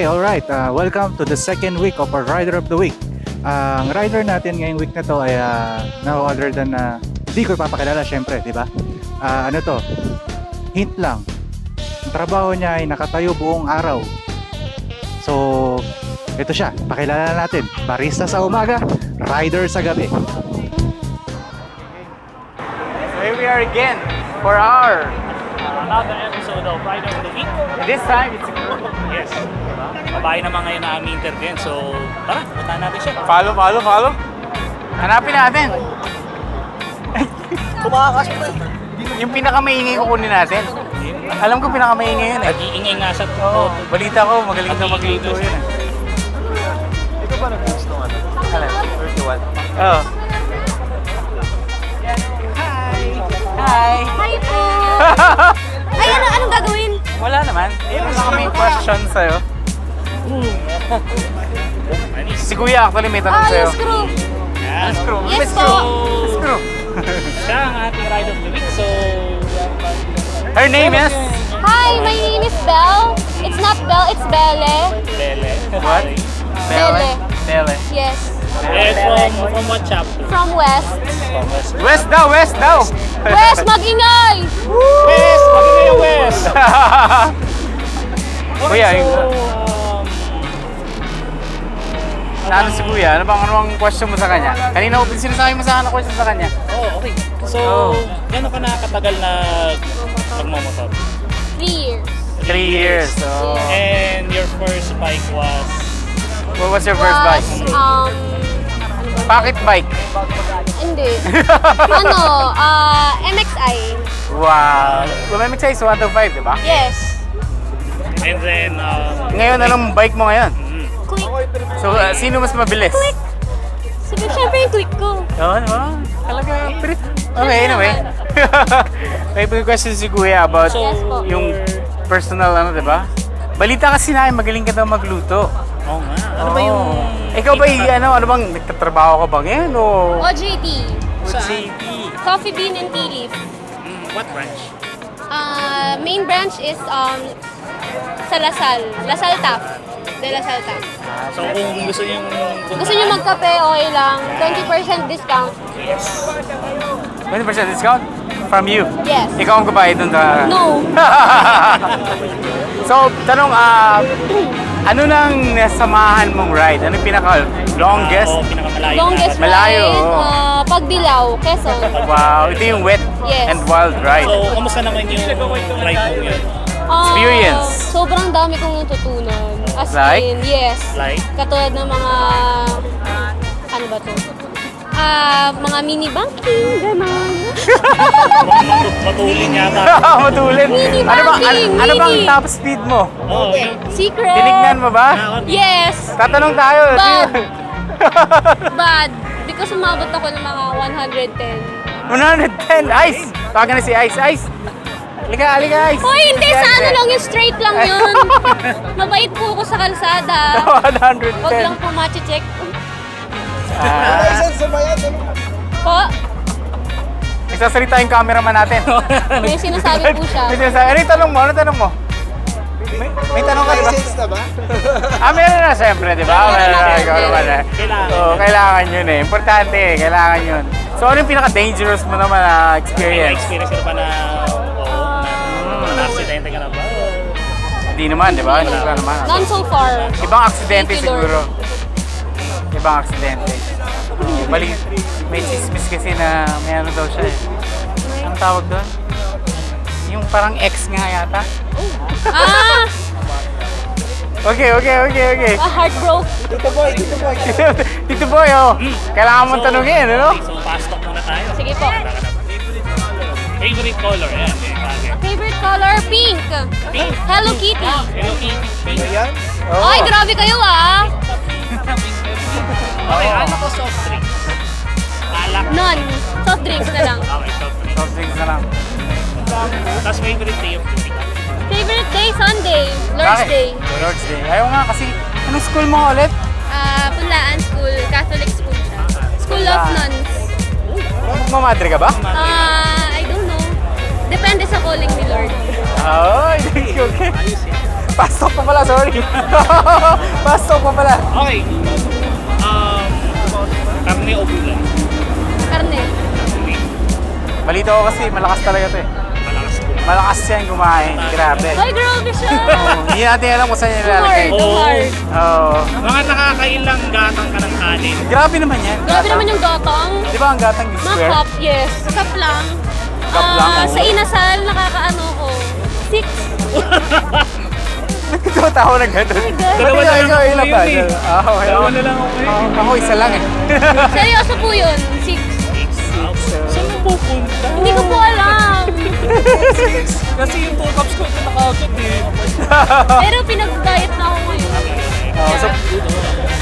Okay, alright. Welcome to the second week of our Rider of the Week. Ang rider natin ngayong week na to ay no other than hindi ko ipapakilala syempre, di ba? Ano to? Hint lang. Ang trabaho niya ay nakatayo buong araw. So, ito siya. Pakilala natin. Barista sa umaga, rider sa gabi. So here we are again for our Another episode of Rider of the Week. this time it's a girl. Yes. Babae naman ngayon na aming interview. So, tara, puntahan natin siya. Follow. Hanapin natin. Kumakakas pa eh. Yung pinakamaingay kukunin natin. Alam ko pinakamaingay yun eh. Nag-iingay nga sa Oo, balita ko magaling na magluto yun eh. Ito ba nag-gusto nga? Alam, Virtual. oo. Hi! Hi po! Ay, anong gagawin? Wala naman. Meron lang kaming question sa'yo. Si Kuya actually may tanong sa'yo. Yes, crew. Yan. Screw. Yes So, po. Screw. siya ang ating Rider of the Week. So, Her name is? Hi, my name is Belle. It's not Belle, it's Belle. Bele. What? Bele. Bele. Yes. Eh, from what chapter? From West. West daw! West, mag-ingay! West! Magiging yung West! Kuya, So, Ano si Kuya? Ano bang question mo sa kanya? Kanina ko sinasabi mo sa akin na question sa kanya. okay. So, Oh. gano'n ka nakakatagal na magmamotor? 3 years. 3 years. So, And your first bike was? what was your first bike? Pocket bike. Hindi. MXI. Wow. Lumemix size 125, di ba? Yes. And then, Ngayon, anong bike mo ngayon? Quick. So, sino mas mabilis? Quick. Siyempre yung quick ko. Oo, di ba? Talaga, pirit. Okay, anyway. May question si Kuya about Yes po. yung personal, di ba? Balita kasi na magaling ka daw magluto. oo nga. Ano ba yung... Ikaw ba, ano bang, nagtatrabaho ka ba ngayon o? OJT. JT. Coffee Bean and Tea Leaf. What branch? Main branch is sa Lasal. Lasal Taf. De Lasal Taf. So kung gusto niyo Gusto nyo magkape, okay lang. 20% discount. 20% discount? From you? Yes. Ikaw ang kabayad dun sa... No. So, tanong, ano nang nasamahan mong ride? Ano yung pinaka-longest? pinakamalayo. Longest Malayo, ride, oo. Pagdilaw, Quezon. Wow, ito yung wet Yes. and wild ride. So, kamusta naman yung ride mo yun? Experience. Sobrang dami kong natutunan. As Like? in, yes. Like? Katulad ng mga, ano ba to? Mga mini banking, gano'n. Matulin yata. Matulin. Mini Ano ba, banking, ano bang mini. top speed mo? Oo. Secret. Tinignan mo ba? Yes. Tatanong tayo. Bad. Bad. Because umabot ako ng mga 110. 110. Ice. Tawagan na si Ice. Ice. Halika, Ice. Hoy, hindi. Si Sa Ice, ano eh. lang yung straight lang yun. Mabait po ako sa kalsada. 110. Huwag lang po machi-check. License ba yan? Po, Nagsasalita yung cameraman natin. may sinasabi po siya. May sinasabi. Ano yung tanong mo? Ano tanong mo? May tanong ka, di ba? License na ba? Meron na siyempre, di ba? Meron na. Ikaw naman eh. Kailangan. Oo, kailangan yun eh. Importante eh. Kailangan yun. So, ano yung pinaka-dangerous mo naman na experience? Experience ka na ba na, na-accidente ka na ba? Hindi naman, di ba? Hindi ka naman. None so far. Ibang aksidente Thank you, Lord. siguro. Ibang aksidente. Bali, may chismis kasi na may ano daw siya eh. Anong tawag doon? Yung parang ex nga yata. Ah! Okay. Heartbroke. Dito boy. Tito Boy, oh. Kailangan mong tanungin, ano? Okay, so fast talk muna tayo. Sige po. Favorite color, yan. Favorite color, pink. Pink. Hello Kitty. Hello Kitty. Pink. Ayan. Ay, grabe kayo ah. Okay, ano ko soft drinks? Alak. None. Soft drinks na lang. Okay, soft drinks. Soft drinks na lang. Tapos favorite day of the week? Favorite day, Sunday. Lord's Bakit? Day. Lord's Day. Ayaw nga kasi, anong school mo ulit? Punlaan School. Catholic school siya. School of Nuns. Magmamadre ka ba? I don't know. Depende sa calling ni Lord. Oh, okay. Fast talk pa pala, sorry. Fast talk pa pala. Okay. Karne o gulay? Karne. Karne. Balito ko kasi, malakas talaga to eh. Malakas po. Malakas yan kumain, grabe. Ay, grabe siya. Hindi natin alam kung saan niya nilalagay. Too hard. Oo. Mga nakakailang gatang ka ng kanin. Grabe naman yan. Grabe naman yung gatang. Di ba ang gatang yung Mga square? cup, yes. Cup lang. Cup lang, oo. Sa inasal, nakakaano ko. 6. Nagkatawa na gano'n. my God. Dalawa na lang Ikaw, ako ilan yun ba? eh. Okay. Dalawa na lang ako eh. Ako isa lang eh. Seryoso po yun. 6. Saan mo pupunta? Hindi ko po alam. Kasi yung 2 cups ko ito nakagad eh. Pero pinag-diet na ako ngayon. So,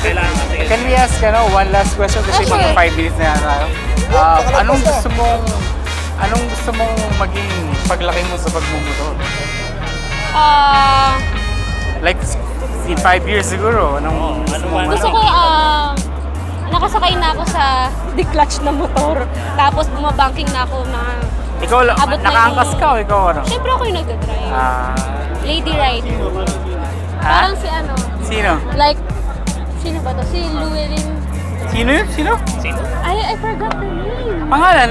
Kailangan kasi. can we ask one last question kasi Sure. mga 5 minutes na yan tayo. Anong gusto mong maging paglaki mo sa pagmumotor? Like, in 5 years siguro, anong gusto mong Gusto ko, nakasakay na ako sa di-clutch na motor. Tapos bumabangking na ako na... Ikaw, Abot na nakaangkas yung- ka o ikaw ano? Siyempre ako yung nagdadrive. Ah, Lady ride. ha? Parang si ano, Sino? like, sino ba to? Si Llewellyn. Sino yun? Sino? Sino? I forgot the name. Pangalan?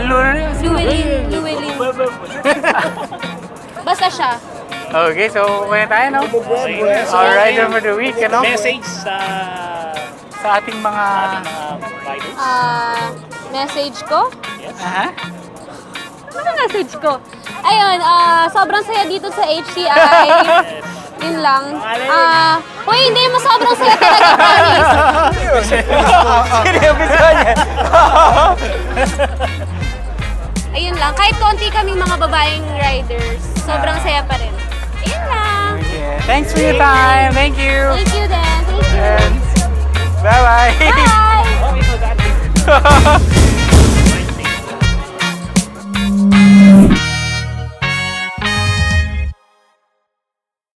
Sino? Llewellyn. Basta siya. Okay, so kuya tayo, no? Alright, for the week, ano? Message sa Sa ating mga... ating mga riders. Message ko? Aha. Ano message ko? Ayun, sobrang saya dito sa HCI. Yun lang. Uy, hindi mo sobrang saya talaga, promise. Sino yung bisa niya? Ayun lang. Kahit konti kaming mga babaeng riders, sobrang saya pa rin. Ayun lang. Yeah. Thanks for your time. Thank you. Thank you, Dan. Thank you. And bye-bye. Bye! Oh, ito dati.